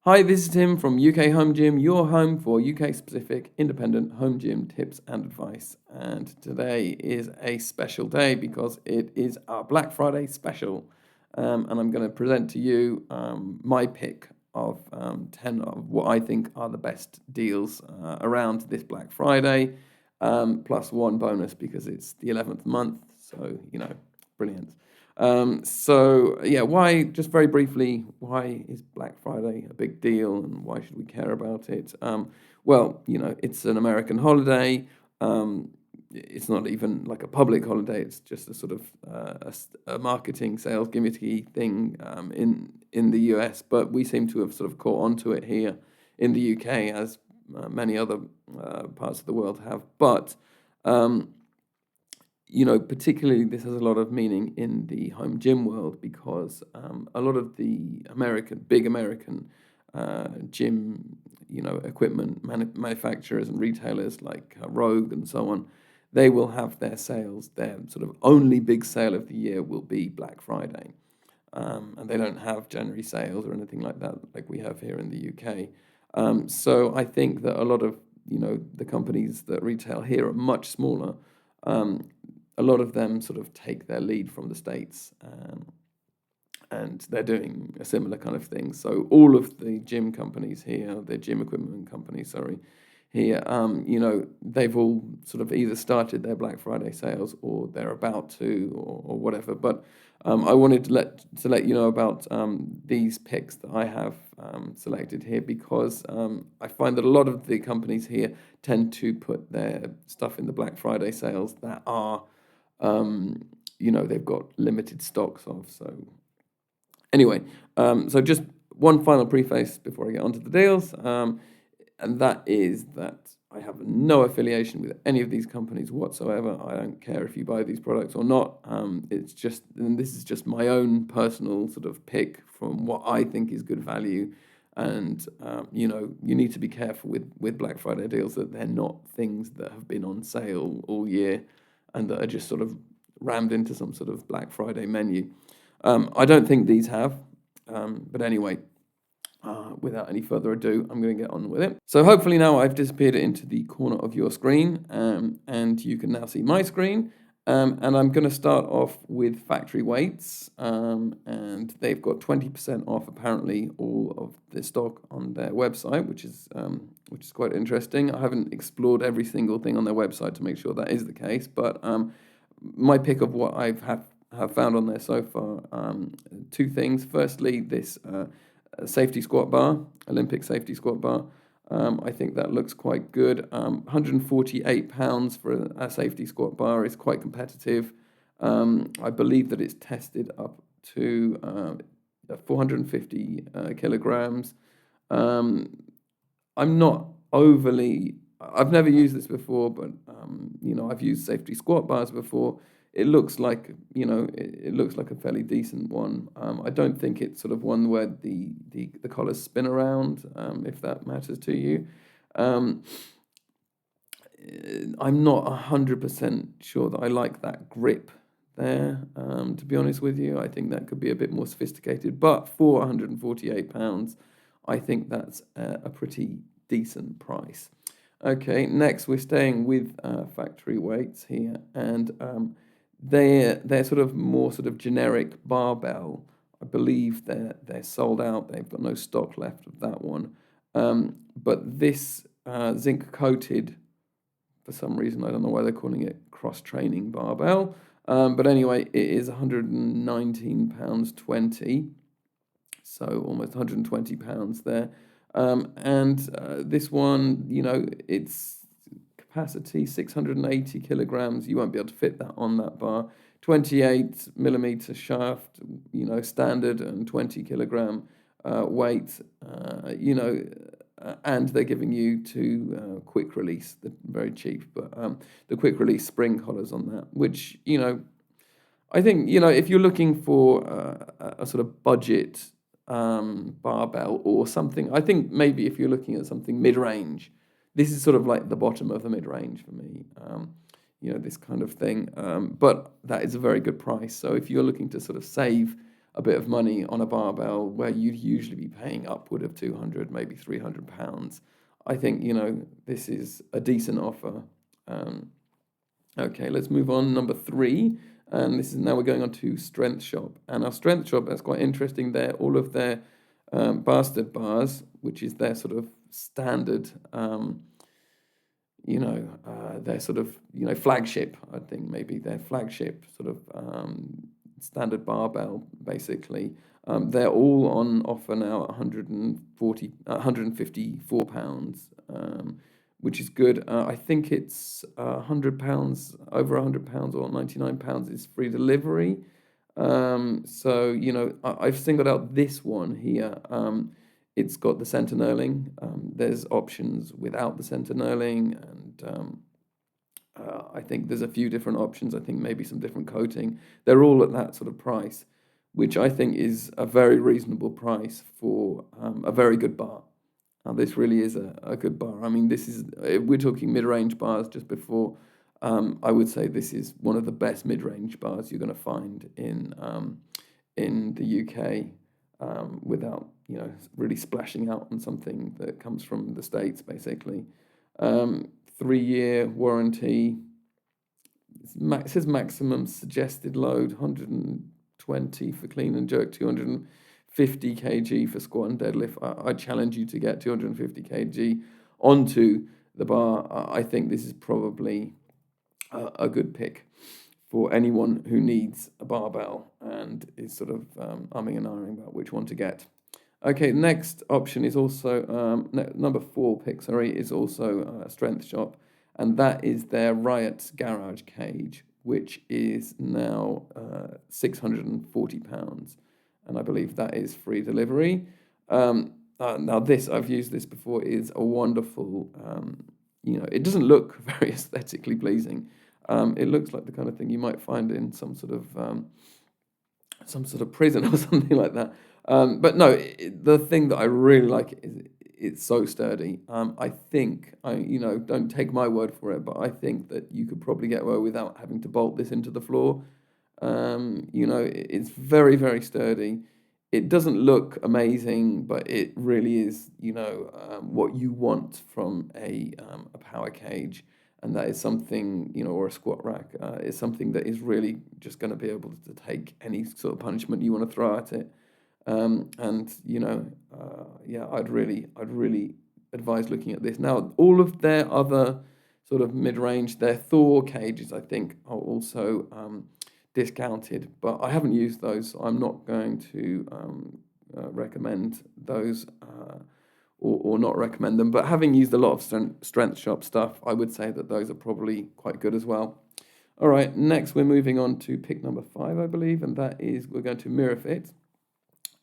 Hi, this is Tim from UK Home Gym, your home for UK-specific independent home gym tips and advice. And today is a special day because it is our Black Friday special. And I'm going to present to you my pick of 10 of what I think are the best deals around this Black Friday, plus one bonus because it's the 11th month. So, brilliant. Why, just very briefly, why is Black Friday a big deal and why should we care about it? It's an American holiday. It's not even like a public holiday. It's just a sort of a marketing sales gimmicky thing in the US, but we seem to have sort of caught onto it here in the UK as many other parts of the world have. But particularly this has a lot of meaning in the home gym world because a lot of the big American gym, equipment manufacturers and retailers like Rogue and so on, they will have their sales. Their sort of only big sale of the year will be Black Friday. And they don't have January sales or anything like that like we have here in the UK. So I think that a lot of, the companies that retail here are much smaller. A lot of them sort of take their lead from the States, and they're doing a similar kind of thing. So all of the gym companies here, the gym equipment companies, here, they've all sort of either started their Black Friday sales or they're about to or whatever. But I wanted to let you know about these picks that I have selected here because I find that a lot of the companies here tend to put their stuff in the Black Friday sales that are they've got limited stocks of. So anyway, so just one final preface before I get onto the deals, and that is that I have no affiliation with any of these companies whatsoever. I don't care if you buy these products or not. This is just my own personal sort of pick from what I think is good value. And, you need to be careful with Black Friday deals that they're not things that have been on sale all year and that are just sort of rammed into some sort of Black Friday menu. I don't think these have, but anyway, without any further ado, I'm going to get on with it. So hopefully now I've disappeared it into the corner of your screen, and you can now see my screen. And I'm going to start off with factory weights, and they've got 20% off apparently all of the stock on their website, which is quite interesting. I haven't explored every single thing on their website to make sure that is the case, but my pick of what have found on there so far, two things. Firstly, this safety squat bar, Olympic safety squat bar. I think that looks quite good. £148 for a safety squat bar is quite competitive. I believe that it's tested up to 450 kilograms. I'm not overly. I've never used this before, but I've used safety squat bars before. It looks like it looks like a fairly decent one. I don't think it's sort of one where the collars spin around, if that matters to you. I'm not 100% sure that I like that grip there. To be honest with you, I think that could be a bit more sophisticated. But for £148, I think that's a pretty decent price. Okay, next we're staying with factory weights here, and they're sort of more sort of generic barbell. I believe they're sold out. They've got no stock left of that one. But this zinc-coated, for some reason, I don't know why they're calling it cross-training barbell. But anyway, it is £119.20, so almost £120 there. This one, it's capacity 680 kilograms. You won't be able to fit that on that bar. 28 millimeter shaft, standard, and 20 kilogram weight. And they're giving you two quick release. They're very cheap, but the quick release spring collars on that, which I think if you're looking for a sort of budget barbell or something, I think maybe if you're looking at something mid-range, this is sort of like the bottom of the mid-range for me, this kind of thing. But that is a very good price. So if you're looking to sort of save a bit of money on a barbell where you'd usually be paying upward of 200, maybe £300. I think, this is a decent offer. Okay, let's move on. Number 3, and this is now we're going on to Strength Shop. And our Strength Shop, that's quite interesting there. All of their bastard bars, which is their sort of standard, their sort of, flagship, I think maybe their flagship sort of standard barbell, basically. They're all on offer now at £154, which is good. I think it's £100, over £100 or £99 is free delivery. So, I've singled out this one here. It's got the center knurling. There's options without the center knurling, and I think there's a few different options. I think maybe some different coating. They're all at that sort of price, which I think is a very reasonable price for a very good bar. Now, this really is a good bar. I mean, we're talking mid-range bars just before. I would say this is one of the best mid-range bars you're going to find in the UK, without really splashing out on something that comes from the States, basically. 3-year warranty. It says maximum suggested load 120 for clean and jerk, 250 kg for squat and deadlift. I challenge you to get 250 kg onto the bar. I think this is probably a good pick for anyone who needs a barbell and is sort of umming and ahhing about which one to get. Okay, next option is also, number 4 pick, is also Strength Shop, and that is their Riot Garage cage, which is now £640, and I believe that is free delivery. Now I've used this before, is a wonderful, it doesn't look very aesthetically pleasing. It looks like the kind of thing you might find in some sort of prison or something like that. But no, the thing that I really like is it's so sturdy. I think, don't take my word for it, but I think that you could probably get away without having to bolt this into the floor. It's very, very sturdy. It doesn't look amazing, but it really is, what you want from a power cage. And that is something, or a squat rack, is something that is really just going to be able to take any sort of punishment you want to throw at it. I'd really advise looking at this. Now, all of their other sort of mid-range, their Thor cages, I think, are also discounted, but I haven't used those, so I'm not going to recommend those or not recommend them. But having used a lot of Strength Shop stuff, I would say that those are probably quite good as well. All right, next we're moving on to pick number 5, I believe, and that is we're going to MirrorFit.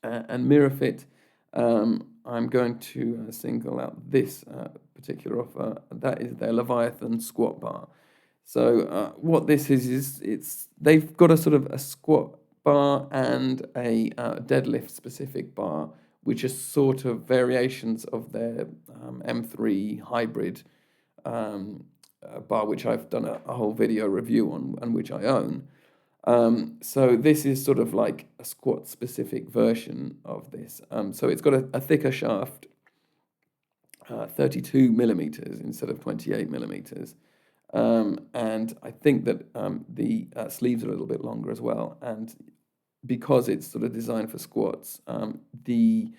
And MirrorFit, I'm going to single out this particular offer. That is their Leviathan squat bar. So what this is they've got a sort of a squat bar and a deadlift specific bar, which are sort of variations of their M3 hybrid bar, which I've done a whole video review on and which I own. So this is sort of like a squat specific version of this. So it's got a thicker shaft, 32 millimeters instead of 28 millimeters. And I think that the sleeves are a little bit longer as well. And because it's sort of designed for squats, the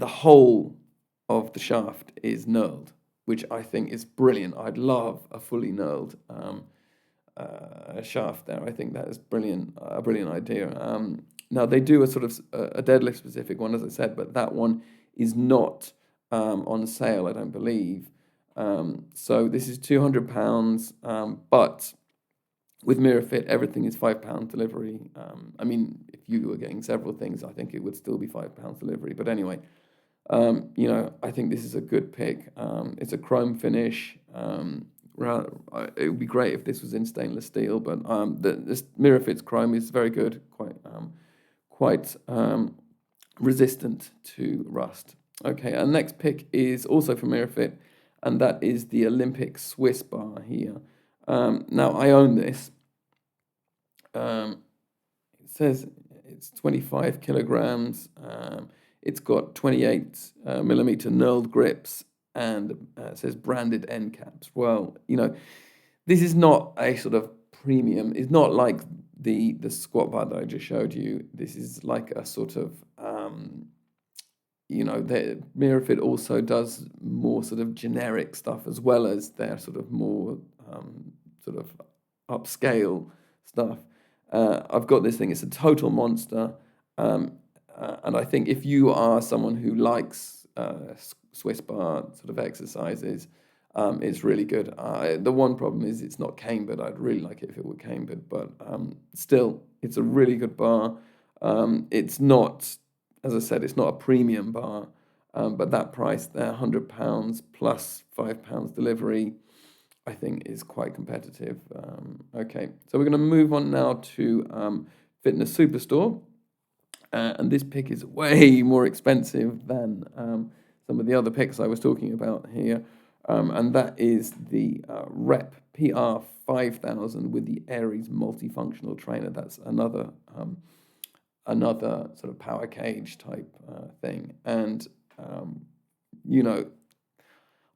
whole of the shaft is knurled, which I think is brilliant. I'd love a fully knurled shaft there. I think that is brilliant, a brilliant idea. Now they do a sort of a deadlift specific one, as I said, but that one is not on sale, I don't believe. So this is £200, but with MirrorFit, everything is £5 delivery. I mean, if you were getting several things, I think it would still be £5 delivery. But anyway, I think this is a good pick. It's a chrome finish. It would be great if this was in stainless steel, but this MirrorFit's chrome is very good, quite resistant to rust. Okay, our next pick is also from MirrorFit, and that is the Olympic Swiss bar here. Now, I own this. It says it's 25 kilograms. It's got 28 millimeter knurled grips, and it says branded end caps. Well, this is not a sort of premium. It's not like the squat bar that I just showed you. This is like a sort of the MiraFit also does more sort of generic stuff as well as their sort of more sort of upscale stuff. I've got this thing. It's a total monster, and I think if you are someone who likes Swiss bar sort of exercises, it's really good. The one problem is it's not cambered. I'd really like it if it were cambered, but still, it's a really good bar. It's not, as I said, it's not a premium bar, but that price there, £100 plus £5 delivery, I think is quite competitive. Okay, so we're going to move on now to Fitness Superstore. And this pick is way more expensive than some of the other picks I was talking about here. And that is the Rep PR 5000 with the Aries multifunctional trainer. That's another sort of power cage type thing. And,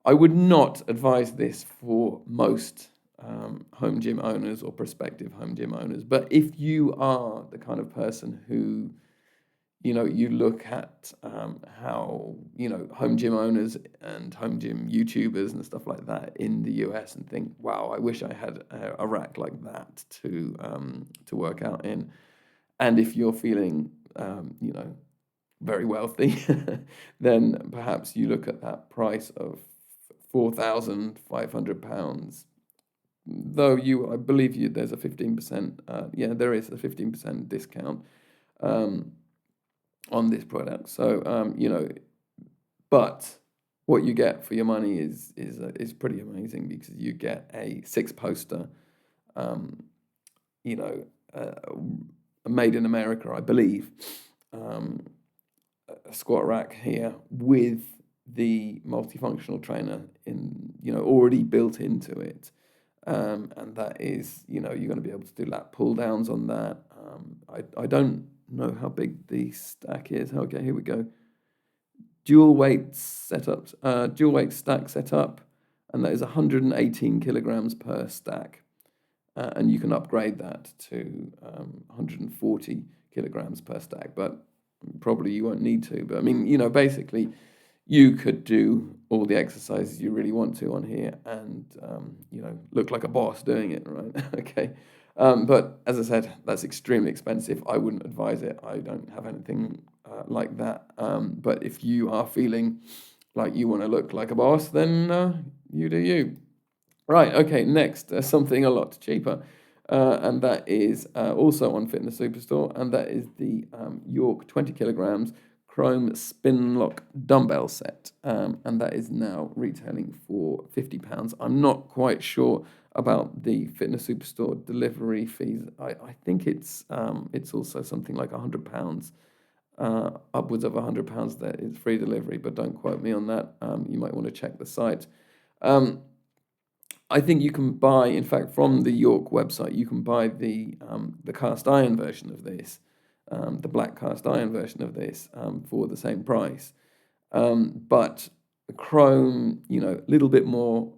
I would not advise this for most home gym owners or prospective home gym owners. But if you are the kind of person who, you look at how, home gym owners and home gym YouTubers and stuff like that in the US and think, wow, I wish I had a rack like that to work out in. And if you're feeling, very wealthy, then perhaps you look at that price of £4,500. Though I believe there's a 15%, there is a 15% discount on this product. So, but what you get for your money is pretty amazing, because you get a 6-poster, made in America, I believe, a squat rack here with the multifunctional trainer already built into it. And that is, you're going to be able to do lat pull downs on that. I don't know how big the stack is. Okay, here we go. Dual weight setups, dual weight stack setup, and that is 118 kilograms per stack. And you can upgrade that to 140 kilograms per stack, but probably you won't need to. But I mean, basically, you could do all the exercises you really want to on here and, look like a boss doing it, right? Okay. But as I said, that's extremely expensive. I wouldn't advise it. I don't have anything like that. But if you are feeling like you want to look like a boss, then you do you. Right, okay, next, something a lot cheaper. And that is also on Fitness Superstore, and that is the York 20 kilograms Chrome Spinlock dumbbell set, and that is now retailing for £50. I'm not quite sure about the Fitness Superstore delivery fees. I think it's also something like £100, upwards of £100 that is free delivery, but don't quote me on that. You might want to check the site. I think you can buy, in fact, from the York website, you can buy the cast iron version of this, the black cast iron version of this, for the same price. But the chrome, a little bit more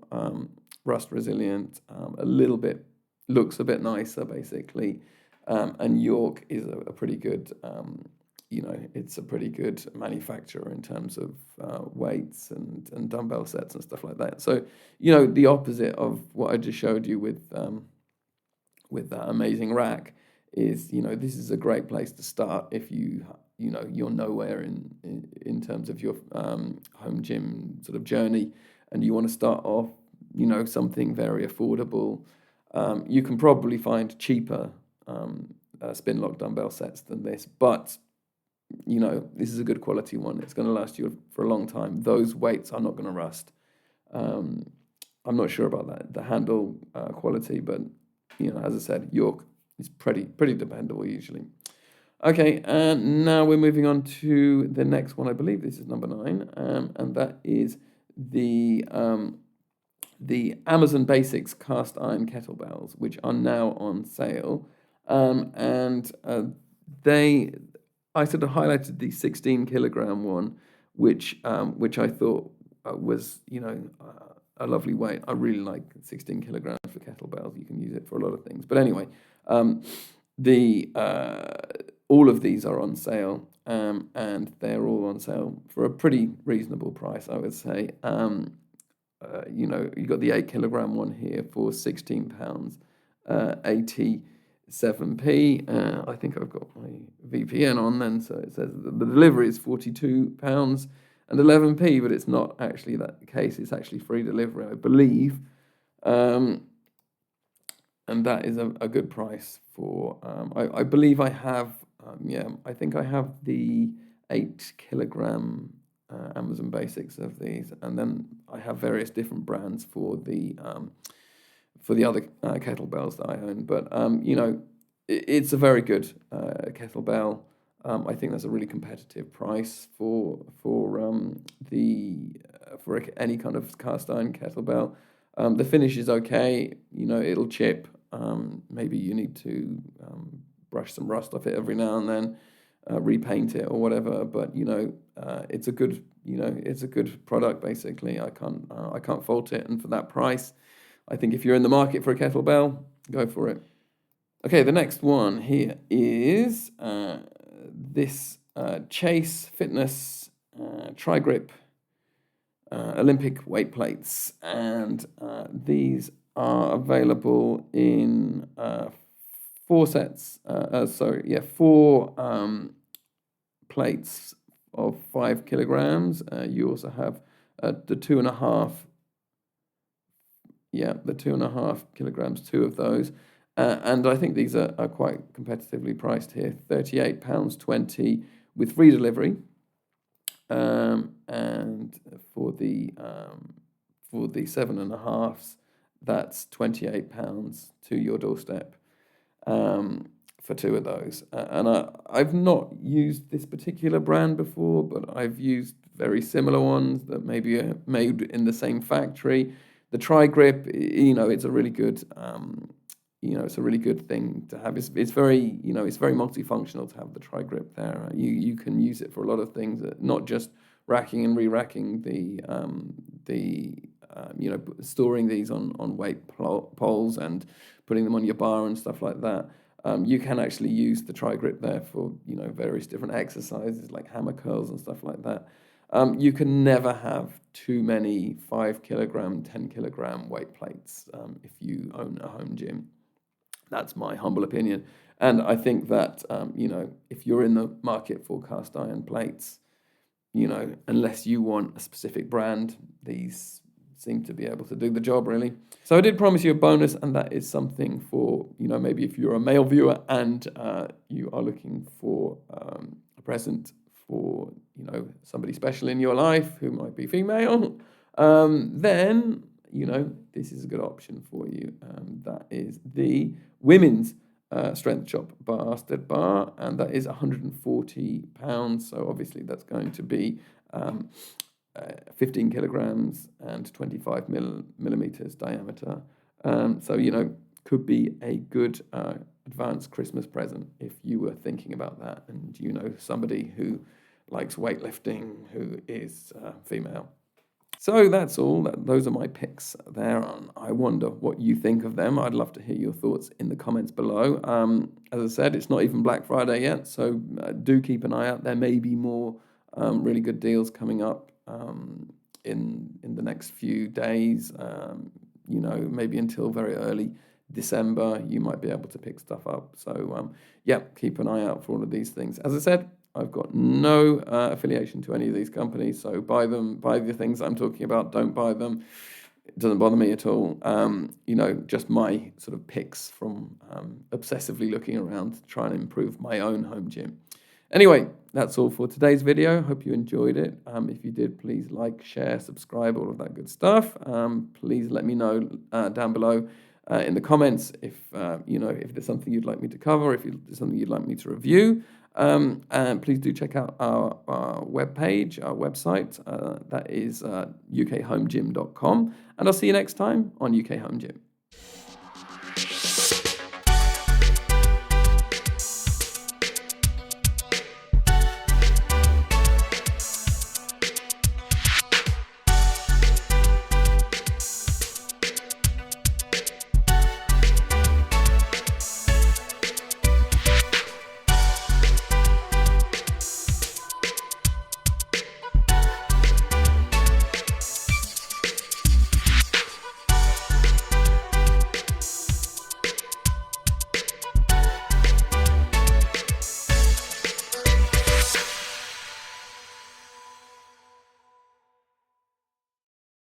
rust resilient, a little bit, looks a bit nicer, basically. And York is a pretty good, it's a pretty good manufacturer in terms of weights and dumbbell sets and stuff like that. So, the opposite of what I just showed you with that amazing rack is, this is a great place to start if you're nowhere in terms of your home gym sort of journey, and you want to start off, something very affordable. You can probably find cheaper Spinlock dumbbell sets than this, but this is a good quality one. It's going to last you for a long time. Those weights are not going to rust. I'm not sure about that, the handle quality, but as I said, York is pretty dependable usually. Okay, and now we're moving on to the next one. I believe this is number 9, and that is the Amazon Basics cast iron kettlebells, which are now on sale, and I sort of highlighted the 16 kilogram one, which I thought was, a lovely weight. I really like 16 kilograms for kettlebells. You can use it for a lot of things. But anyway, the all of these are on sale, and they're all on sale for a pretty reasonable price, I would say. You got the 8 kilogram one here for £16, 87p. I think I've got my VPN on then, so it says the delivery is £42 and 11p, but it's not actually that case. It's actually free delivery, I believe. And that is a good price for, I believe I have, I think I have the 8 kilogram Amazon Basics of these, and then I have various different brands for the other kettlebells that I own. But it's a very good kettlebell. I think that's a really competitive price for any kind of cast iron kettlebell. The finish is okay. It'll chip. Maybe you need to brush some rust off it every now and then, repaint it or whatever. But it's a good product. Basically, I can't fault it. And for that price, I think if you're in the market for a kettlebell, go for it. Okay, the next one here is this Chase Fitness Tri-Grip Olympic weight plates, and these are available in 4 sets. Four plates of 5 kilograms. You also have the 2.5. The 2.5 kilograms, 2 of those. And I think these are quite competitively priced here. £38.20 with free delivery. And for the 7.5s, that's £28 to your doorstep for 2 of those. And I've not used this particular brand before, but I've used very similar ones that maybe are made in the same factory. The Tri-Grip, it's a really good, it's a really good thing to have. It's very, it's very multifunctional to have the Tri-Grip there. You can use it for a lot of things, not just racking and re-racking storing these on weight poles and putting them on your bar and stuff like that. You can actually use the Tri-Grip there for, various different exercises like hammer curls and stuff like that. You can never have too many 5 kilogram, 10 kilogram weight plates if you own a home gym. That's my humble opinion. And I think that, if you're in the market for cast iron plates, unless you want a specific brand, these seem to be able to do the job, really. So I did promise you a bonus, and that is something for, maybe if you're a male viewer and you are looking for a present for, somebody special in your life who might be female, then, this is a good option for you. That is the women's Strength Chop Bastard Bar, and that is £140. So obviously that's going to be 15 kilograms and 25 millimeters diameter. So, could be a good advanced Christmas present if you were thinking about that and somebody who likes weightlifting who is female. So that's all. Those are my picks there. I wonder what you think of them. I'd love to hear your thoughts in the comments below. As I said, it's not even Black Friday yet, so do keep an eye out. There may be more really good deals coming up in the next few days. Maybe until very early December, you might be able to pick stuff up. So keep an eye out for all of these things. As I said, I've got no affiliation to any of these companies, so buy the things I'm talking about, don't buy them. It doesn't bother me at all. Just my sort of picks from obsessively looking around to try and improve my own home gym. Anyway, that's all for today's video. Hope you enjoyed it. If you did, please like, share, subscribe, all of that good stuff. Please let me know down below in the comments if there's something you'd like me to cover, if there's something you'd like me to review. And please do check out our webpage, our website. That is ukhomegym.com. And I'll see you next time on UK Home Gym.